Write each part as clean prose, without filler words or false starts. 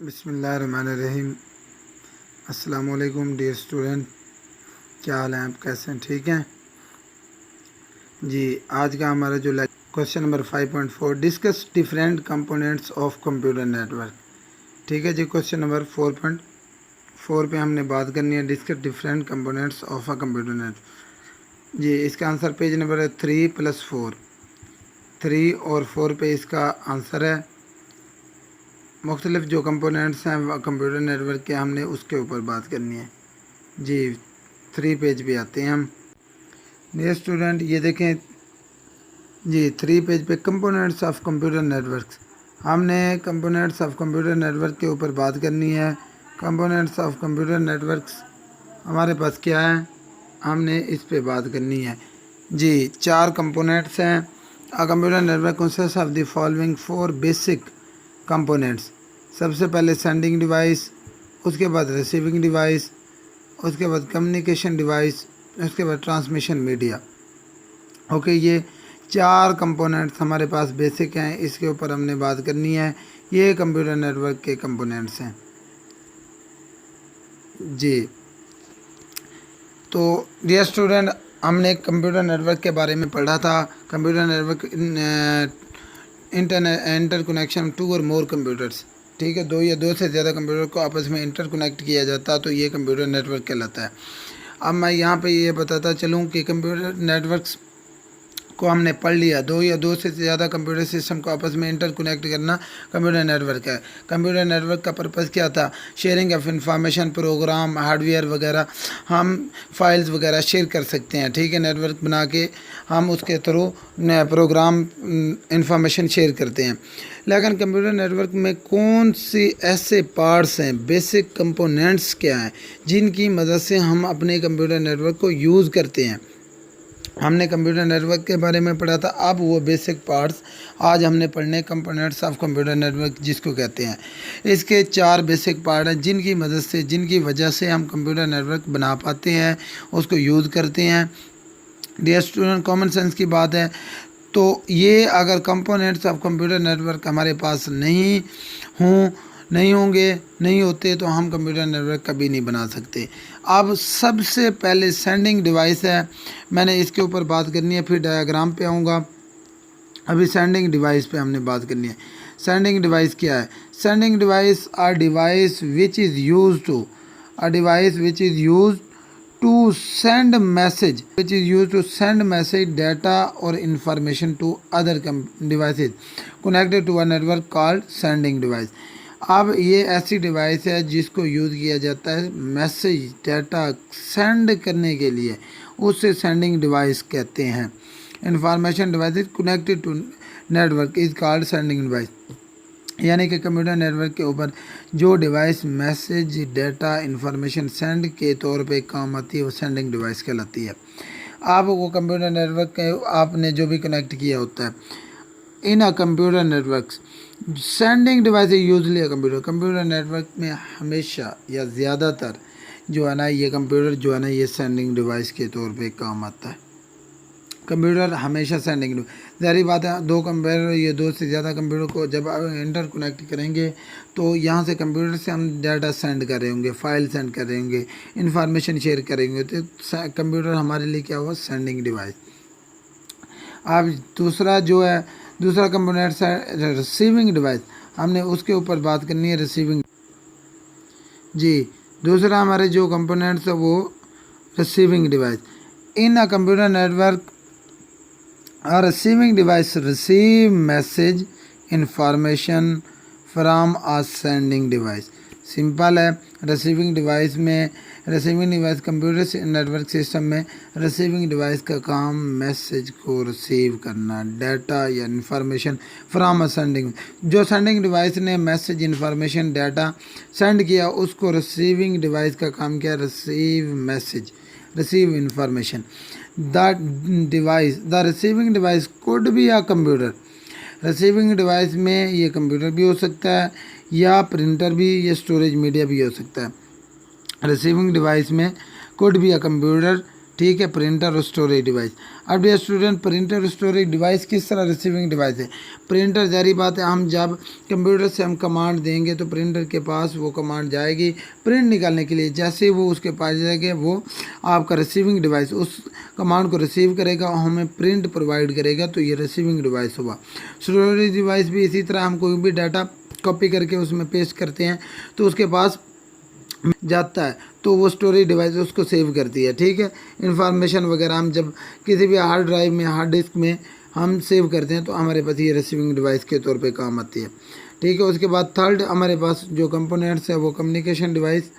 बिस्मिल्लाहिर्रहमानिर्रहीम। अस्सलाम वालेकुम डियर स्टूडेंट, क्या हाल है? आप कैसे हैं? ठीक हैं जी। आज का हमारा जो question number 5.4, discuss different components of computer network. ठीक है जी। क्वेश्चन नंबर 4.4 पे हमने बात करनी है, discuss different components of a computer network. जी, इसका आंसर पेज नंबर है 3+4। 3 और 4 पे इसका आंसर है। मुख्तलिफ जो कंपोनेंट्स हैं कंप्यूटर नेटवर्क के, हमने उसके ऊपर बात करनी है जी। 3 पेज पे आते हैं हम। डियर स्टूडेंट, ये देखें जी, 3 पेज पे कंपोनेंट्स ऑफ कंप्यूटर नेटवर्क। हमने कंपोनेंट्स ऑफ कंप्यूटर नेटवर्क के ऊपर बात करनी है। कंपोनेंट्स ऑफ कंप्यूटर नेटवर्क्स हमारे पास क्या है, हमने इस पे बात करनी है जी। 4 कंपोनेंट्स हैं। अ computer network consist of the following 4 basic components. सबसे पहले सेंडिंग डिवाइस, उसके बाद रिसीविंग डिवाइस, उसके बाद कम्युनिकेशन डिवाइस, उसके बाद ट्रांसमिशन मीडिया। ओके, ये 4 कंपोनेंट्स हमारे पास बेसिक हैं, इसके ऊपर हमने बात करनी है। ये कंप्यूटर नेटवर्क के कंपोनेंट्स हैं जी। तो डियर स्टूडेंट, हमने कंप्यूटर नेटवर्क के बारे में पढ़ा था। कंप्यूटर नेटवर्क इंटर कनेक्शन 2 और मोर कंप्यूटर्स। ठीक है, 2 या 2 से ज़्यादा कंप्यूटर को आपस में इंटर कनेक्ट किया जाता है तो ये कंप्यूटर नेटवर्क कहलाता है। अब मैं यहाँ पे ये बताता चलूँ कि कंप्यूटर नेटवर्क्स को हमने पढ़ लिया। 2 या 2 से ज़्यादा कंप्यूटर सिस्टम को आपस में इंटर कनेक्ट करना कंप्यूटर नेटवर्क है। कंप्यूटर नेटवर्क का पर्पज़ क्या था? Sharing of information, program, hardware वगैरह, हम फाइल्स वगैरह शेयर कर सकते हैं। ठीक है, नेटवर्क बना के हम उसके थ्रू प्रोग्राम इंफॉर्मेशन शेयर करते हैं। लेकिन कंप्यूटर नेटवर्क में कौन सी ऐसे पार्ट्स हैं, बेसिक कंपोनेंट्स क्या हैं जिनकी मदद से हम अपने कंप्यूटर नेटवर्क को यूज़ करते हैं? हमने कंप्यूटर नेटवर्क के बारे में पढ़ा था। अब वो बेसिक पार्ट्स आज हमने पढ़ने, कंपोनेंट्स ऑफ कंप्यूटर नेटवर्क जिसको कहते हैं। इसके 4 बेसिक पार्ट हैं जिनकी मदद से, जिनकी वजह से हम कंप्यूटर नेटवर्क बना पाते हैं, उसको यूज़ करते हैं। डियर स्टूडेंट, कॉमन सेंस की बात है। तो ये अगर कंपोनेंट्स ऑफ कंप्यूटर नेटवर्क हमारे पास नहीं होते तो हम कंप्यूटर नेटवर्क कभी नहीं बना सकते। अब सबसे पहले सेंडिंग डिवाइस है, मैंने इसके ऊपर बात करनी है, फिर डायग्राम पे आऊँगा। अभी सेंडिंग डिवाइस पे हमने बात करनी है। सेंडिंग डिवाइस क्या है? Sending device device which is use to send message, which is used to send message, data or information to other devices connected to a network called sending device। अब ये ऐसी डिवाइस है जिसको use किया जाता है मैसेज, डाटा सेंड करने के लिए, उससे सेंडिंग डिवाइस कहते हैं। Information device connected to network is called sending device. यानी कि कंप्यूटर नेटवर्क के ऊपर जो device message, data, information send के तौर पे काम आती है वो सेंडिंग डिवाइस कहलाती है। आप वो कंप्यूटर नेटवर्क के आपने जो भी कनेक्ट किया होता है in a computer network, sending device usually computer network में हमेशा या ज़्यादातर जो है ना, ये कंप्यूटर जो है ना, ये सेंडिंग डिवाइस के तौर पे काम आता है। कंप्यूटर हमेशा सेंडिंग, ज़ाहिर बात है, 2 कंप्यूटर या 2 से ज़्यादा कंप्यूटर को जब इंटर कनेक्ट करेंगे तो यहाँ से कंप्यूटर से हम डाटा सेंड कर रहे होंगे, फाइल सेंड कर रहे होंगे, इंफॉर्मेशन शेयर करेंगे, तो कंप्यूटर हमारे लिए क्या हुआ? Sending device. अब दूसरा कंपोनेंट है रिसीविंग डिवाइस। हमने उसके ऊपर बात करनी है, रिसीविंग जी। दूसरा हमारे जो कंपोनेंट्स है वो receiving device. In a computer network a receiving device receive message information from a sending device। Simple है। Receiving device computer network system में रिसीविंग डिवाइस का काम मैसेज को रिसीव करना, डाटा या इंफॉर्मेशन फ्रॉम अ सेंडिंग। जो sending device ने message, information, data send किया उसको रिसीविंग डिवाइस का काम क्या? Receive message, receive information. The receiving device could be a computer. Receiving device में ये कंप्यूटर भी हो सकता है या प्रिंटर भी या स्टोरेज मीडिया भी हो सकता है। रिसीविंग डिवाइस में कुड बी अ कंप्यूटर, ठीक है, प्रिंटर और स्टोरेज डिवाइस। अब डियर स्टूडेंट, प्रिंटर और स्टोरेज डिवाइस किस तरह रिसीविंग डिवाइस है। प्रिंटर जारी बात है, हम जब कंप्यूटर से हम कमांड देंगे तो प्रिंटर के पास वो कमांड जाएगी प्रिंट निकालने के लिए। जैसे वो उसके पास जाएगा, वो आपका रिसीविंग डिवाइस उस कमांड को रिसीव करेगा और हमें प्रिंट प्रोवाइड करेगा, तो ये रिसीविंग डिवाइस हुआ। स्टोरेज डिवाइस भी इसी तरह, हम कोई भी डाटा कॉपी करके उसमें पेस्ट करते हैं तो उसके पास जाता है, तो वो स्टोरेज डिवाइस उसको सेव करती है। ठीक है, इंफॉर्मेशन वगैरह हम जब किसी भी हार्ड ड्राइव में, हार्ड डिस्क में हम सेव करते हैं तो हमारे पास ये रिसीविंग डिवाइस के तौर पे काम आती है। ठीक है, उसके बाद थर्ड हमारे पास जो कंपोनेंट्स है वो कम्युनिकेशन डिवाइस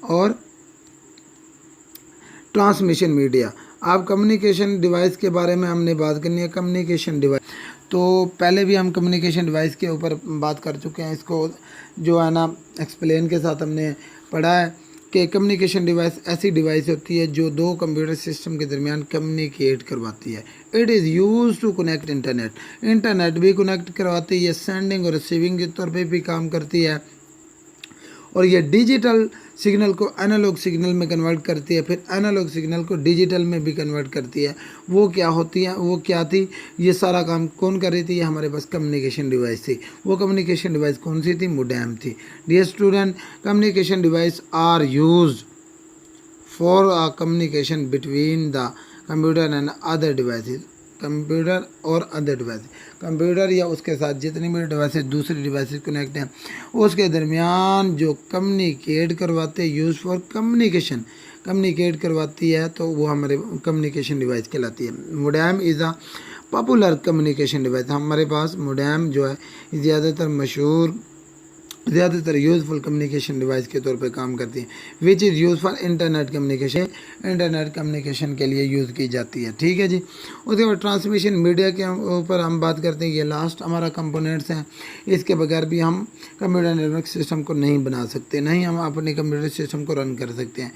और ट्रांसमिशन मीडिया। आप कम्युनिकेशन डिवाइस के बारे में हमने बात करनी है। कम्युनिकेशन डिवाइस तो पहले भी हम कम्युनिकेशन डिवाइस के ऊपर बात कर चुके हैं, इसको जो है ना एक्सप्लेन के साथ हमने पढ़ा है कि कम्युनिकेशन डिवाइस ऐसी डिवाइस होती है जो दो कंप्यूटर सिस्टम के दरमियान कम्युनिकेट करवाती है। It is use to connect internet भी कनेक्ट करवाती है, सेंडिंग और रिसीविंग के तौर पे भी काम करती है, और ये डिजिटल सिग्नल को एनालॉग सिग्नल में कन्वर्ट करती है, फिर एनालॉग सिग्नल को डिजिटल में भी कन्वर्ट करती है। वो क्या होती है, वो क्या थी, ये सारा काम कौन कर रही थी, ये हमारे पास कम्युनिकेशन डिवाइस थी। वो कम्युनिकेशन डिवाइस कौन सी थी, मोडेम थी। Dear student, communication device are used for communication between the computer and other devices. Computer और अदर डिवाइस, कंप्यूटर या उसके साथ जितनी भी डिवाइसेस दूसरी डिवाइसेस कनेक्ट हैं उसके दरमियान जो कम्युनिकेट करवाते हैं, यूज़ फॉर कम्युनिकेशन, कम्युनिकेट करवाती है, तो वो हमारे कम्युनिकेशन डिवाइस कहलाती है। Modem is a popular communication device. हमारे पास मोडेम जो है ज़्यादातर यूज़फुल कम्युनिकेशन डिवाइस के तौर पे काम करती है, which is use for internet communication के लिए यूज़ की जाती है। ठीक है जी। उसके बाद ट्रांसमिशन मीडिया के ऊपर हम बात करते हैं। ये लास्ट हमारा कंपोनेंट्स हैं, इसके बगैर भी हम कंप्यूटर नेटवर्क सिस्टम को नहीं बना सकते, नहीं हम अपने कंप्यूटर सिस्टम को रन कर सकते हैं।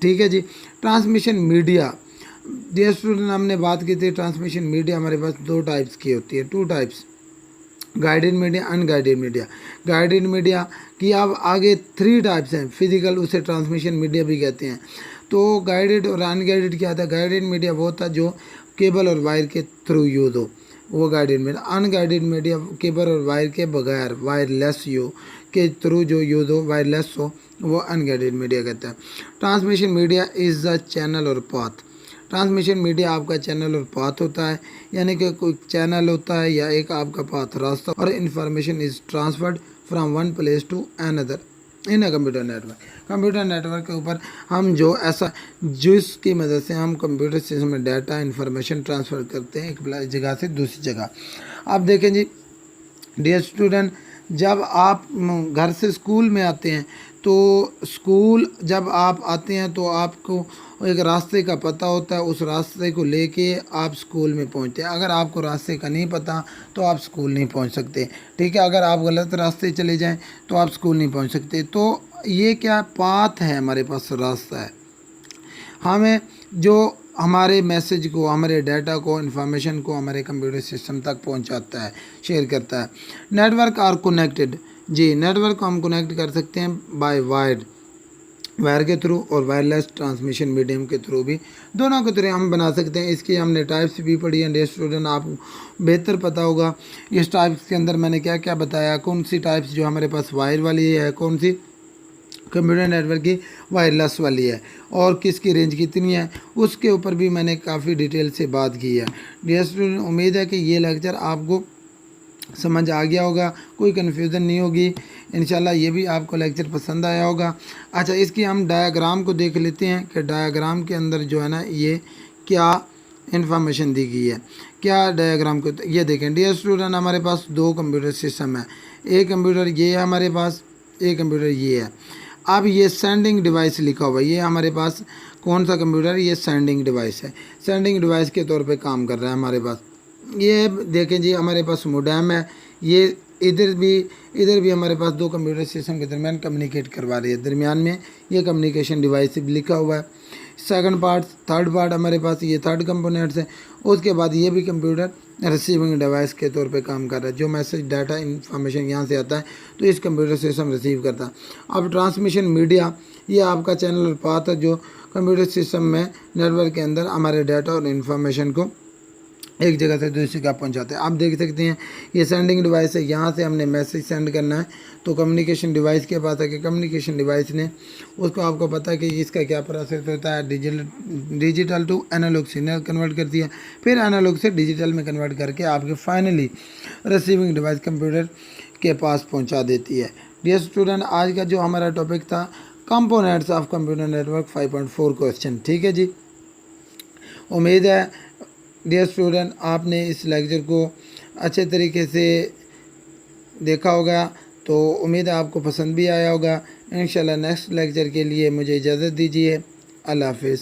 ठीक है जी। ट्रांसमिशन मीडिया, डियर स्टूडेंट, हमने बात की थी ट्रांसमिशन मीडिया हमारे पास दो टाइप्स की होती है, two types, guided media, unguided media. Guided media की अब आगे थ्री टाइप्स हैं, फिजिकल, उसे ट्रांसमिशन मीडिया भी कहते हैं। तो गाइडेड और अनगाइडेड क्या था, गाइडेड मीडिया वो था जो केबल और वायर के थ्रू यूज हो, वो guided media. Unguided media cable और वायर के बगैर, वायरलेस के थ्रू जो यूज हो, वायरलेस हो, वो अनगाइडेड मीडिया कहते हैं। Transmission media is the channel और पाथ। ट्रांसमिशन मीडिया आपका चैनल और पाथ होता है, यानी कि कोई चैनल होता है या एक आपका पाथ, रास्ता, और information is transferred from one place to another in a computer network. Computer network के ऊपर हम जो ऐसा जिसकी मदद से हम कंप्यूटर सिस्टम में डाटा इन्फॉर्मेशन ट्रांसफ़र करते हैं एक जगह से दूसरी जगह। आप देखें जी डियर स्टूडेंट, जब आप घर से स्कूल में आते हैं तो स्कूल जब आप आते हैं तो आपको एक रास्ते का पता होता है, उस रास्ते को लेके आप स्कूल में पहुंचते हैं। अगर आपको रास्ते का नहीं पता तो आप स्कूल नहीं पहुंच सकते। ठीक है, अगर आप गलत रास्ते चले जाएं तो आप स्कूल नहीं पहुंच सकते। तो ये क्या पाथ है, हमारे पास रास्ता है, हमें जो हमारे मैसेज को, हमारे डाटा को, इन्फॉर्मेशन को हमारे कंप्यूटर सिस्टम तक पहुंचाता है, शेयर करता है। नेटवर्क आर कनेक्टेड, जी नेटवर्क को हम कनेक्ट कर सकते हैं बाय वायर के थ्रू और वायरलेस ट्रांसमिशन मीडियम के थ्रू भी, दोनों के थ्रू हम बना सकते हैं। इसकी हमने टाइप्स भी पढ़ी हैं डियर स्टूडेंट, आपको बेहतर पता होगा इस टाइप्स के अंदर मैंने क्या क्या बताया, कौन सी टाइप्स जो हमारे पास वायर वाली है, कौन सी कंप्यूटर नेटवर्क की वायरलेस वाली है, और किसकी रेंज कितनी है, उसके ऊपर भी मैंने काफ़ी डिटेल से बात की है। डियर स्टूडेंट, उम्मीद है कि ये लेक्चर आपको समझ आ गया होगा, कोई कन्फ्यूज़न नहीं होगी। इंशाल्लाह ये भी आपको लेक्चर पसंद आया होगा। अच्छा, इसकी हम डायग्राम को देख लेते हैं कि डायग्राम के अंदर जो है ना ये क्या इन्फॉर्मेशन दी गई है। क्या डायग्राम को ये देखें डियर स्टूडेंट, हमारे पास दो कंप्यूटर सिस्टम है, एक कंप्यूटर ये है हमारे पास, एक कंप्यूटर ये है। अब ये सेंडिंग डिवाइस लिखा हुआ है, ये हमारे पास कौन सा कंप्यूटर है, ये सेंडिंग डिवाइस है, सेंडिंग डिवाइस के तौर पे काम कर रहा है हमारे पास। ये देखें जी हमारे पास मोडेम है, ये इधर भी हमारे पास दो कंप्यूटर सिस्टम के दरमियान कम्युनिकेट करवा रही है, दरमियान में ये कम्युनिकेशन डिवाइस भी लिखा हुआ है। सेकंड पार्ट, थर्ड पार्ट हमारे पास ये थर्ड कंपोनेंट्स है। उसके बाद ये भी कंप्यूटर रिसीविंग डिवाइस के तौर पे काम कर रहा है। जो मैसेज डाटा इंफॉर्मेशन यहाँ से आता है तो इस कंप्यूटर सिस्टम रिसीव करता है। अब ट्रांसमिशन मीडिया, ये आपका चैनल और पाथ है जो कंप्यूटर सिस्टम में नेटवर्क के अंदर हमारे डाटा और इन्फॉर्मेशन को एक जगह से दूसरी जगह पहुंचाते हैं। आप देख सकते हैं ये सेंडिंग डिवाइस है, यहाँ से हमने मैसेज सेंड करना है तो कम्युनिकेशन डिवाइस के पास है कि कम्युनिकेशन डिवाइस ने उसको, आपको पता है कि इसका क्या प्रोसेस होता है, digital to analog signal convert करती है, फिर एनालॉग से डिजिटल में कन्वर्ट करके आपके फाइनली रिसीविंग डिवाइस कंप्यूटर के पास पहुँचा देती है। डियर स्टूडेंट, आज का जो हमारा टॉपिक था components of computer network 5.4 question. ठीक है जी, उम्मीद है डियर स्टूडेंट आपने इस लेक्चर को अच्छे तरीके से देखा होगा, तो उम्मीद है आपको पसंद भी आया होगा। इंशाल्लाह नेक्स्ट लेक्चर के लिए मुझे इजाज़त दीजिए। अल्लाह हाफिज़।